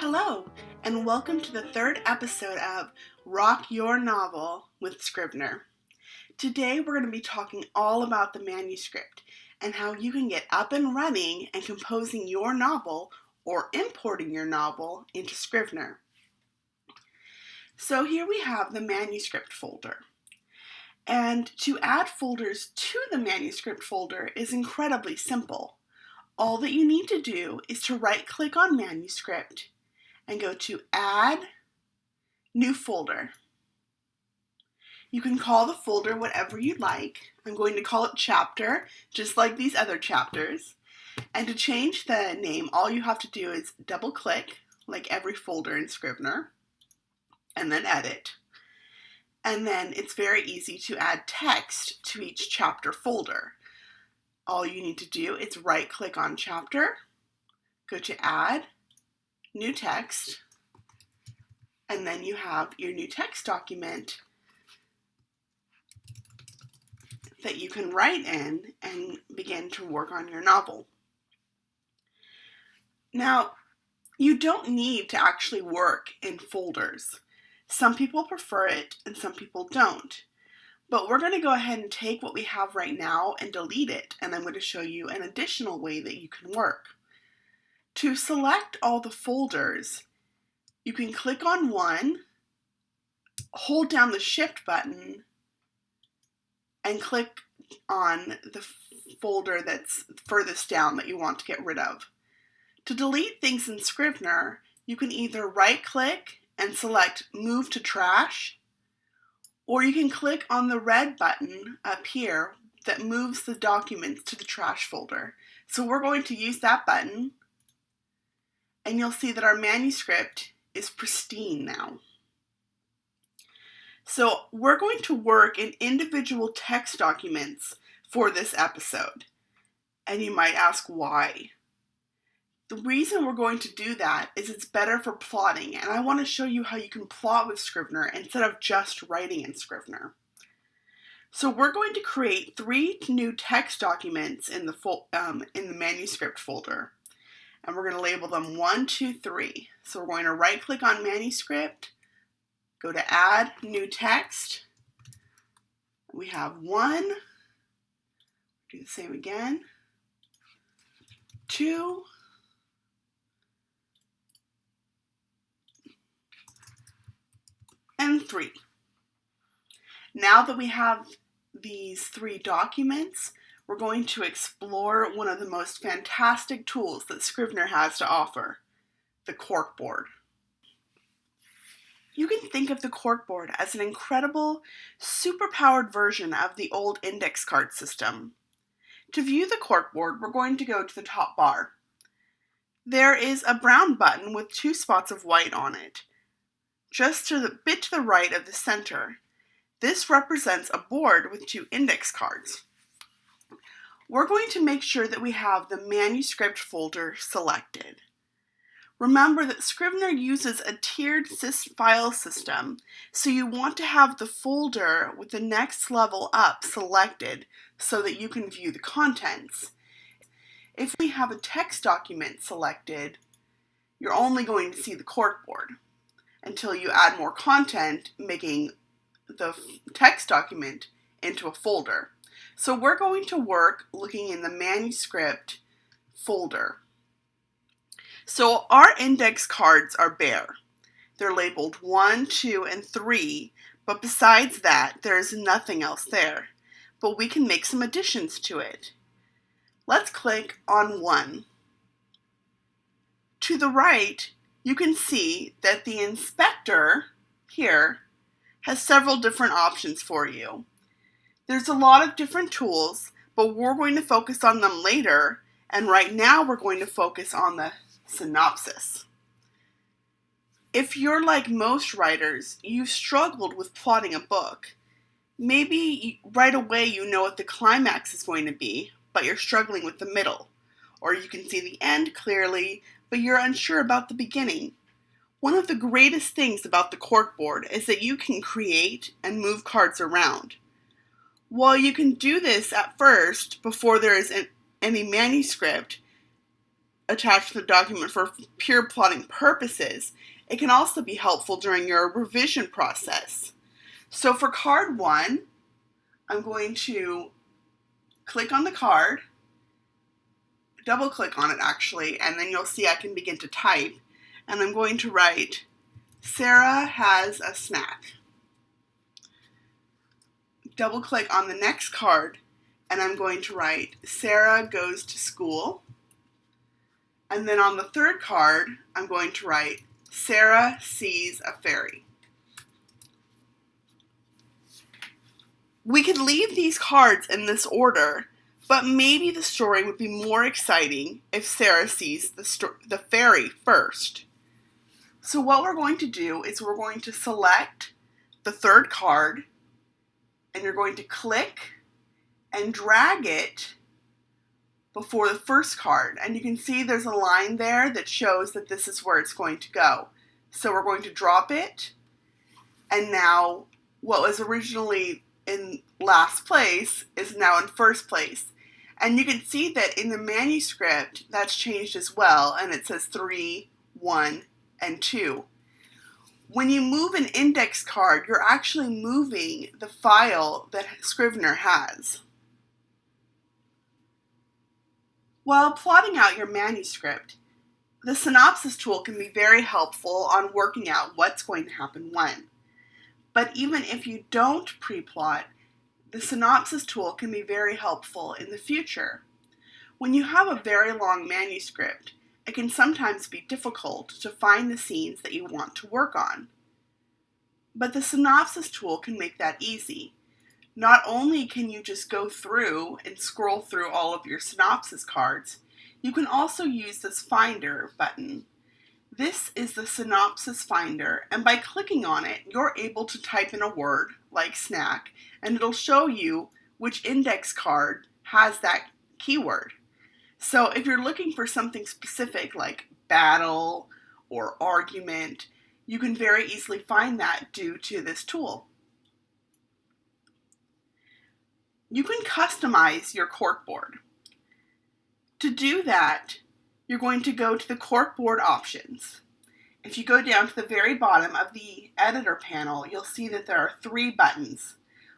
Hello, and welcome to the third episode of Rock Your Novel with Scrivener. Today we're going to be talking all about the manuscript and how you can get up and running and composing your novel or importing your novel into Scrivener. So here we have the manuscript folder. And to add folders to the manuscript folder is incredibly simple. All that you need to do is to right-click on Manuscript and go to Add, New Folder. You can call the folder whatever you'd like. I'm going to call it Chapter, just like these other chapters. And to change the name, all you have to do is double-click, like every folder in Scrivener, and then Edit. And then it's very easy to add text to each chapter folder. All you need to do is right-click on Chapter, go to Add, New Text, and then you have your new text document that you can write in and begin to work on your novel. Now, you don't need to actually work in folders. Some people prefer it and some people don't. But we're going to go ahead and take what we have right now and delete it, and I'm going to show you an additional way that you can work. To select all the folders, you can click on one, hold down the Shift button, and click on the folder that's furthest down that you want to get rid of. To delete things in Scrivener, you can either right-click and select Move to Trash, or you can click on the red button up here that moves the documents to the trash folder. So we're going to use that button, and you'll see that our manuscript is pristine now. So we're going to work in individual text documents for this episode. And you might ask why. The reason we're going to do that is it's better for plotting, and I want to show you how you can plot with Scrivener instead of just writing in Scrivener. So we're going to create 3 new text documents in the manuscript folder. And we're going to label them 1, 2, 3. So we're going to right-click on Manuscript, go to Add, New Text. We have 1, do the same again, 2, and 3. Now that we have these 3 documents, we're going to explore one of the most fantastic tools that Scrivener has to offer, the corkboard. You can think of the corkboard as an incredible, super-powered version of the old index card system. To view the corkboard, we're going to go to the top bar. There is a brown button with 2 spots of white on it, just to the right of the center. This represents a board with 2 index cards. We're going to make sure that we have the manuscript folder selected. Remember that Scrivener uses a tiered file system, so you want to have the folder with the next level up selected so that you can view the contents. If we have a text document selected, you're only going to see the corkboard until you add more content, making the text document into a folder. So we're going to work looking in the manuscript folder. So our index cards are bare. They're labeled 1, 2, and 3, but besides that, there's nothing else there. But we can make some additions to it. Let's click on 1. To the right, you can see that the inspector here has several different options for you. There's a lot of different tools, but we're going to focus on them later, and right now we're going to focus on the synopsis. If you're like most writers, you've struggled with plotting a book. Maybe right away you know what the climax is going to be, but you're struggling with the middle. Or you can see the end clearly, but you're unsure about the beginning. One of the greatest things about the corkboard is that you can create and move cards around. While you can do this at first, before there is any manuscript, attached to the document for pure plotting purposes, it can also be helpful during your revision process. So for card 1, I'm going to click on the card, double click on it actually, and then you'll see I can begin to type. And I'm going to write, Sarah has a snack. Double click on the next card, and I'm going to write, Sarah goes to school. And then on the third card, I'm going to write, Sarah sees a fairy. We could leave these cards in this order, but maybe the story would be more exciting if Sarah sees the fairy first. So what we're going to do is we're going to select the third card, and you're going to click and drag it before the first card. And you can see there's a line there that shows that this is where it's going to go. So we're going to drop it, and now what was originally in last place is now in first place. And you can see that in the manuscript that's changed as well, and it says 3, 1, and 2. When you move an index card, you're actually moving the file that Scrivener has. While plotting out your manuscript, the synopsis tool can be very helpful on working out what's going to happen when. But even if you don't pre-plot, the synopsis tool can be very helpful in the future. When you have a very long manuscript, it can sometimes be difficult to find the scenes that you want to work on. But the synopsis tool can make that easy. Not only can you just go through and scroll through all of your synopsis cards, you can also use this Finder button. This is the synopsis finder, and by clicking on it, you're able to type in a word like snack, and it'll show you which index card has that keyword. So if you're looking for something specific like battle or argument, you can very easily find that due to this tool. You can customize your corkboard. To do that, you're going to go to the corkboard options. If you go down to the very bottom of the editor panel, you'll see that there are 3 buttons.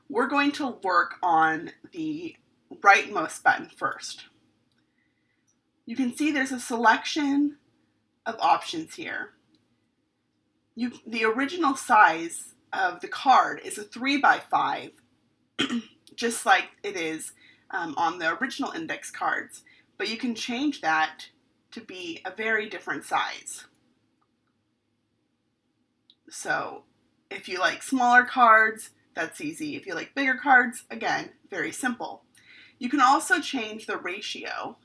We're going to work on the rightmost button first. You can see there's a selection of options here. The original size of the card is a 3x5, just like it is on the original index cards, but you can change that to be a very different size. So if you like smaller cards, that's easy. If you like bigger cards, again, very simple. You can also change the ratio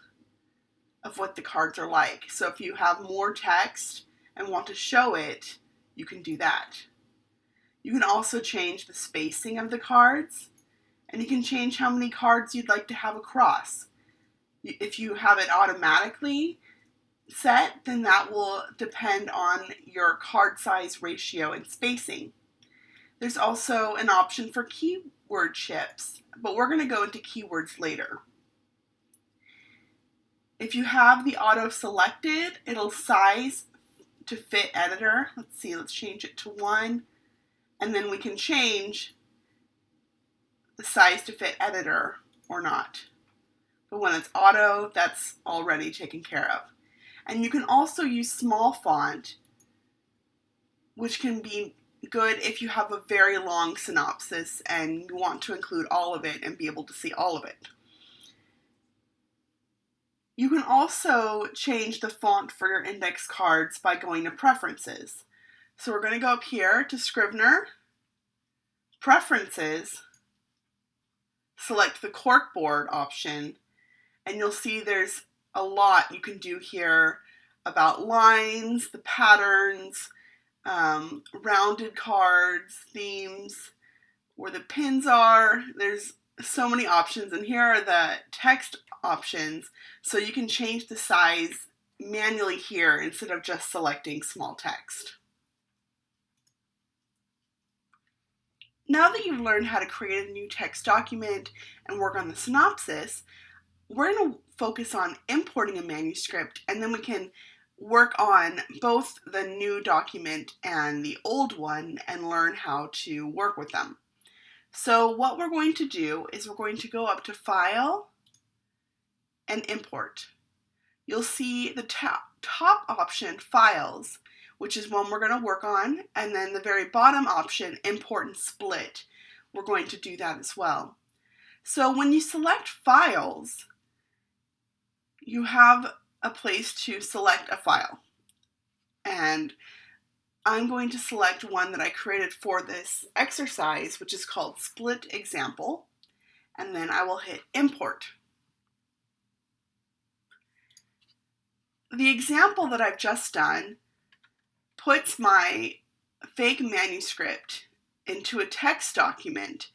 of what the cards are like. So if you have more text and want to show it, you can do that. You can also change the spacing of the cards, and you can change how many cards you'd like to have across. If you have it automatically set, then that will depend on your card size ratio and spacing. There's also an option for keyword chips, but we're going to go into keywords later. If you have the auto selected, it'll size to fit editor. Let's change it to 1, and then we can change the size to fit editor or not. But when it's auto, that's already taken care of. And you can also use small font, which can be good if you have a very long synopsis and you want to include all of it and be able to see all of it. You can also change the font for your index cards by going to Preferences. So we're going to go up here to Scrivener, Preferences, select the corkboard option, and you'll see there's a lot you can do here about lines, the patterns, rounded cards, themes, where the pins are. There's so many options, and here are the text options, so you can change the size manually here instead of just selecting small text. Now that you've learned how to create a new text document and work on the synopsis, we're going to focus on importing a manuscript, and then we can work on both the new document and the old one and learn how to work with them. So what we're going to do is we're going to go up to File and Import. You'll see the top option, Files, which is one we're going to work on, and then the very bottom option, Import and Split. We're going to do that as well. So when you select Files, you have a place to select a file. And I'm going to select one that I created for this exercise, which is called Split Example, and then I will hit Import. The example that I've just done puts my fake manuscript into a text document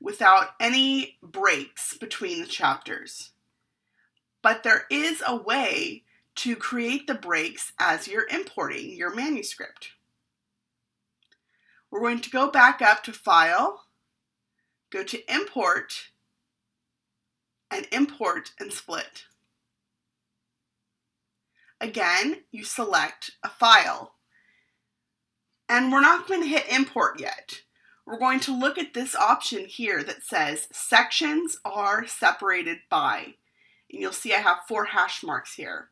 without any breaks between the chapters. But there is a way to create the breaks as you're importing your manuscript. We're going to go back up to File, go to Import, and Import and Split. Again, you select a file. And we're not going to hit Import yet. We're going to look at this option here that says Sections are separated by. And you'll see I have 4 hash marks here.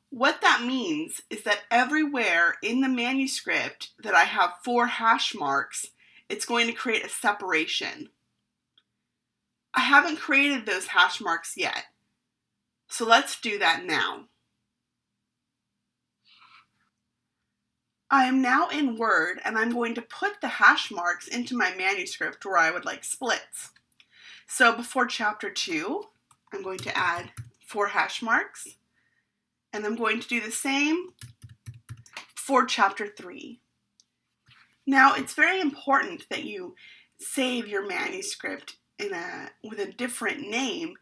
What that means is that everywhere in the manuscript that I have 4 hash marks, it's going to create a separation. I haven't created those hash marks yet. So let's do that now. I am now in Word, and I'm going to put the hash marks into my manuscript where I would like splits. So before chapter 2, I'm going to add 4 hash marks, and I'm going to do the same for chapter 3. Now, it's very important that you save your manuscript with a different name,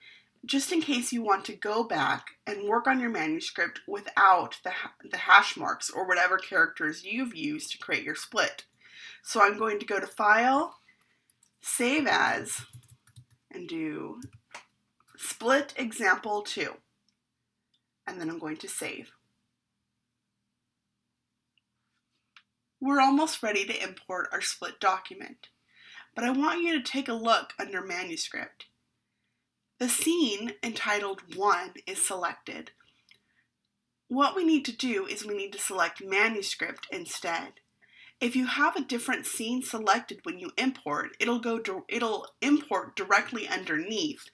just in case you want to go back and work on your manuscript without the hash marks or whatever characters you've used to create your split. So I'm going to go to File, Save As, and do Split Example 2. And then I'm going to save. We're almost ready to import our split document, but I want you to take a look under Manuscript. The scene entitled 1 is selected. What we need to do is we need to select Manuscript instead. If you have a different scene selected when you import, it'll import directly underneath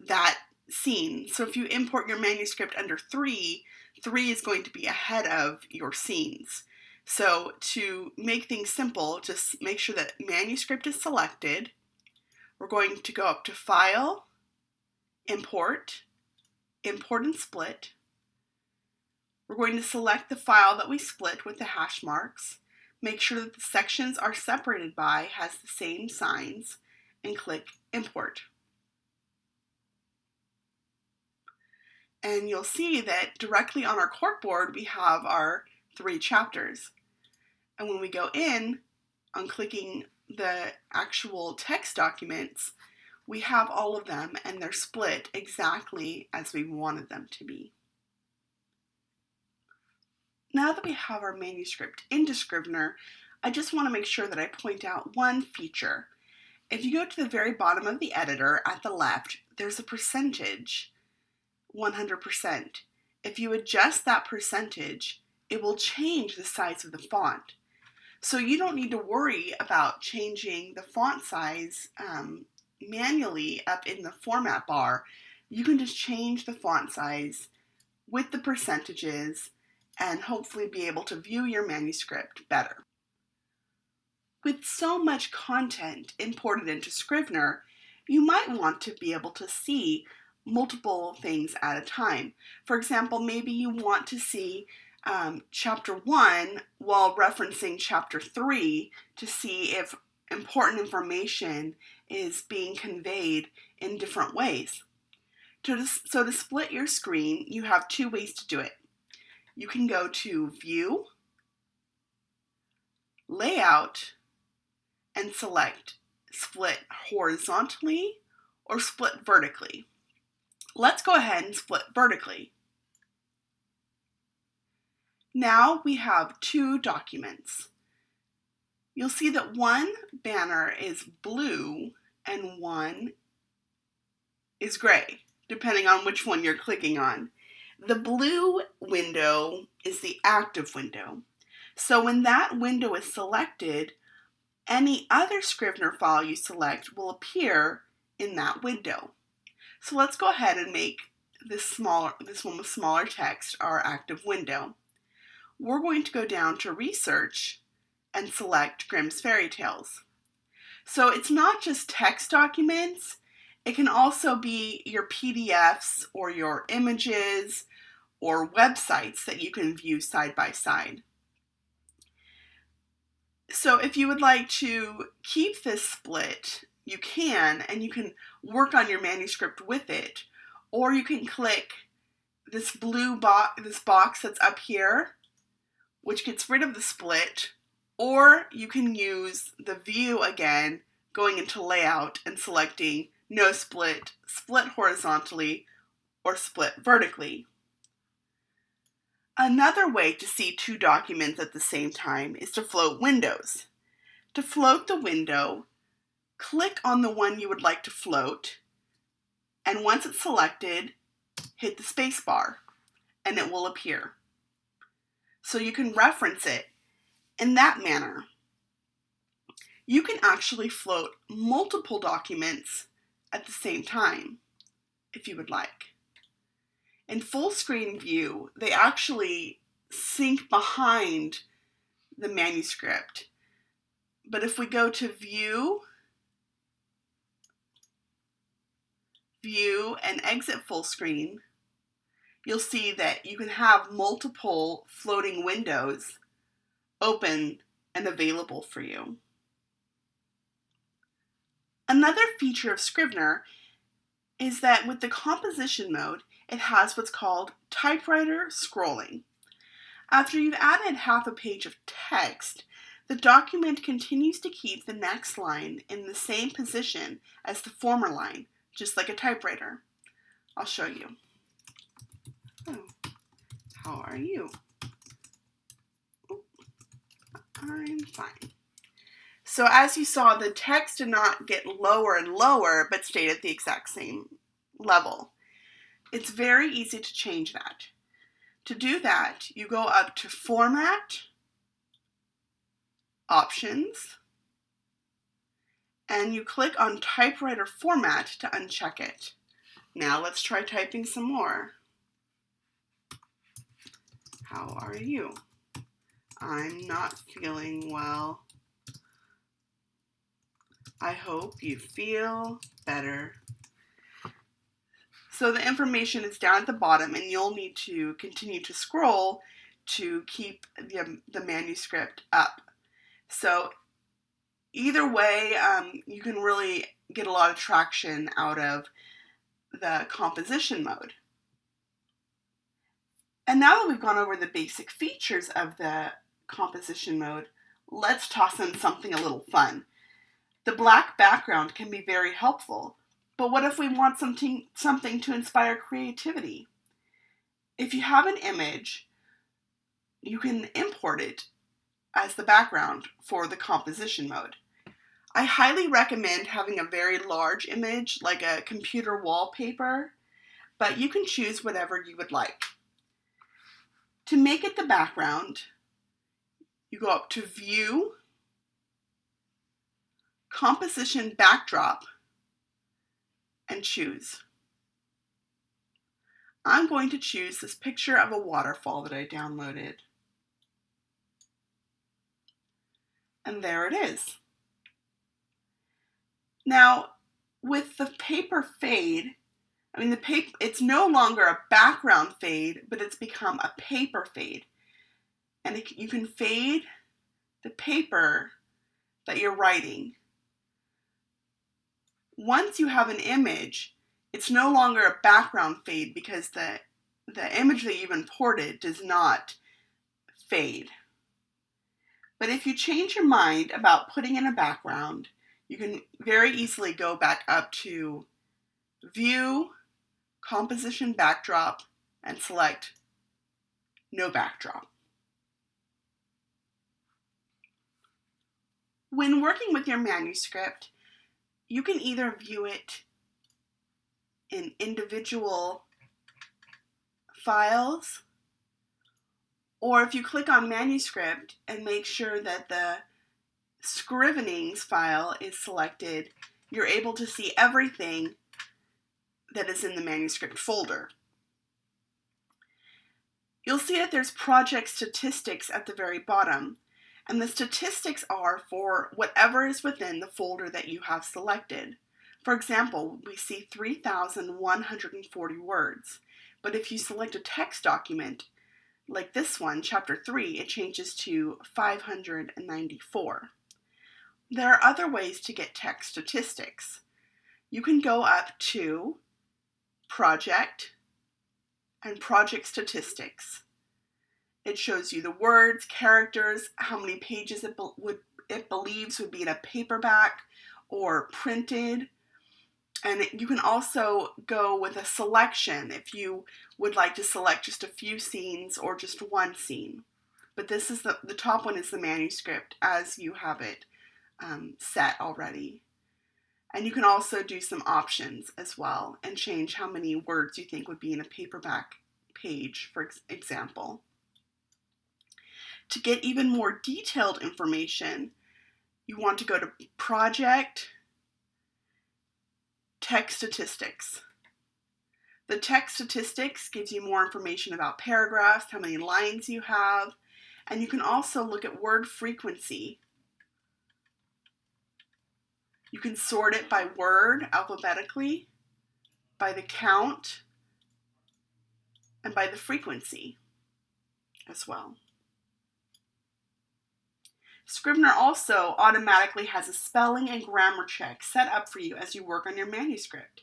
that scene. So if you import your manuscript under 3, 3 is going to be ahead of your scenes. So to make things simple, just make sure that manuscript is selected. We're going to go up to File, Import, Import and Split. We're going to select the file that we split with the hash marks. Make sure that the sections are separated by has the same signs, and click Import. And you'll see that directly on our corkboard we have our 3 chapters. And when we go in, on clicking the actual text documents, we have all of them and they're split exactly as we wanted them to be. Now that we have our manuscript into Scrivener, I just want to make sure that I point out one feature. If you go to the very bottom of the editor at the left, there's a percentage, 100%. If you adjust that percentage, it will change the size of the font. So you don't need to worry about changing the font size manually up in the format bar. You can just change the font size with the percentages and hopefully be able to view your manuscript better. With so much content imported into Scrivener, you might want to be able to see multiple things at a time. For example, maybe you want to see chapter 1 while referencing chapter 3 to see if important information is being conveyed in different ways. So to split your screen, you have 2 ways to do it. You can go to View, Layout, and select Split horizontally or split vertically. Let's go ahead and split vertically. Now we have two documents. You'll see that one banner is blue and one is gray, depending on which one you're clicking on. The blue window is the active window. So when that window is selected, any other Scrivener file you select will appear in that window. So let's go ahead and make this one with smaller text our active window. We're going to go down to Research and select Grimm's Fairy Tales. So it's not just text documents, it can also be your PDFs or your images or websites that you can view side by side. So if you would like to keep this split, you can, and you can work on your manuscript with it, or you can click this this box that's up here, which gets rid of the split, or you can use the view again, going into layout and selecting no split, split horizontally, or split vertically. Another way to see two documents at the same time is to float windows. To float the window, click on the one you would like to float, and once it's selected, hit the space bar, and it will appear. So you can reference it in that manner. You can actually float multiple documents at the same time, if you would like. In full screen view, they actually sync behind the manuscript. But if we go to View, and exit full screen, you'll see that you can have multiple floating windows open and available for you. Another feature of Scrivener is that with the composition mode, it has what's called typewriter scrolling. After you've added half a page of text, the document continues to keep the next line in the same position as the former line, just like a typewriter. I'll show you. Oh, how are you? Oh, I'm fine. So as you saw, the text did not get lower and lower, but stayed at the exact same level. It's very easy to change that. To do that, you go up to Format, Options, and you click on Typewriter Format to uncheck it. Now let's try typing some more. How are you? I'm not feeling well. I hope you feel better. So the information is down at the bottom, and you'll need to continue to scroll to keep the manuscript up. So either way, you can really get a lot of traction out of the composition mode. And now that we've gone over the basic features of the composition mode, let's toss in something a little fun. The black background can be very helpful, but what if we want something to inspire creativity? If you have an image, you can import it as the background for the composition mode. I highly recommend having a very large image, like a computer wallpaper, but you can choose whatever you would like. To make it the background, you go up to View, Composition Backdrop, and choose. I'm going to choose this picture of a waterfall that I downloaded. And there it is. Now, with the paper fade, it's no longer a background fade, but it's become a paper fade. And you can fade the paper that you're writing. Once you have an image, it's no longer a background fade because the image that you've imported does not fade. But if you change your mind about putting in a background, you can very easily go back up to View, Composition Backdrop, and select No Backdrop. When working with your manuscript, you can either view it in individual files, or if you click on manuscript and make sure that the Scrivenings file is selected, you're able to see everything that is in the manuscript folder. You'll see that there's project statistics at the very bottom, and the statistics are for whatever is within the folder that you have selected. For example, we see 3,140 words, but if you select a text document, like this one, Chapter 3, it changes to 594. There are other ways to get text statistics. You can go up to Project and Project Statistics. It shows you the words, characters, how many pages it believes would be in a paperback or printed. And you can also go with a selection if you would like to select just a few scenes or just one scene. But this is the top one is the manuscript as you have it set already. And you can also do some options as well and change how many words you think would be in a paperback page, for example. To get even more detailed information, you want to go to Project, Text Statistics. The text statistics gives you more information about paragraphs, how many lines you have, and you can also look at word frequency. You can sort it by word alphabetically, by the count, and by the frequency as well. Scrivener also automatically has a spelling and grammar check set up for you as you work on your manuscript.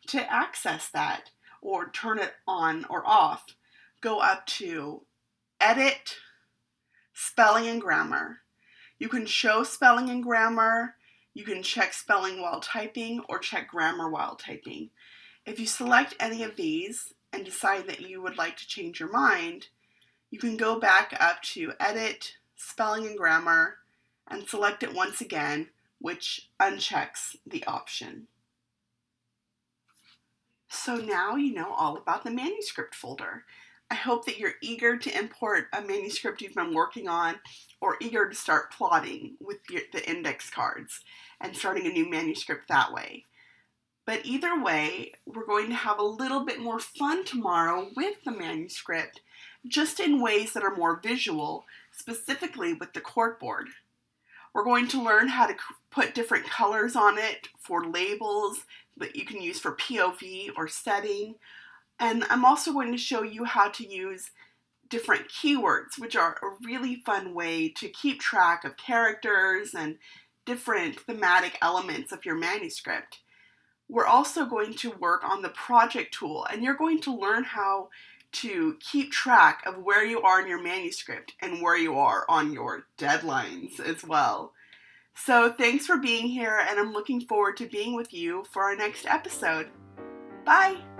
To access that or turn it on or off, go up to Edit, Spelling and Grammar. You can show spelling and grammar, you can check spelling while typing, or check grammar while typing. If you select any of these and decide that you would like to change your mind, you can go back up to Edit, Spelling and Grammar, and select it once again, which unchecks the option. So now you know all about the manuscript folder. I hope that you're eager to import a manuscript you've been working on, or eager to start plotting with the index cards and starting a new manuscript that way. But either way, we're going to have a little bit more fun tomorrow with the manuscript, just in ways that are more visual, specifically with the corkboard. We're going to learn how to put different colors on it for labels that you can use for POV or setting. And I'm also going to show you how to use different keywords, which are a really fun way to keep track of characters and different thematic elements of your manuscript. We're also going to work on the project tool, and you're going to learn how to keep track of where you are in your manuscript and where you are on your deadlines as well. So thanks for being here, and I'm looking forward to being with you for our next episode. Bye!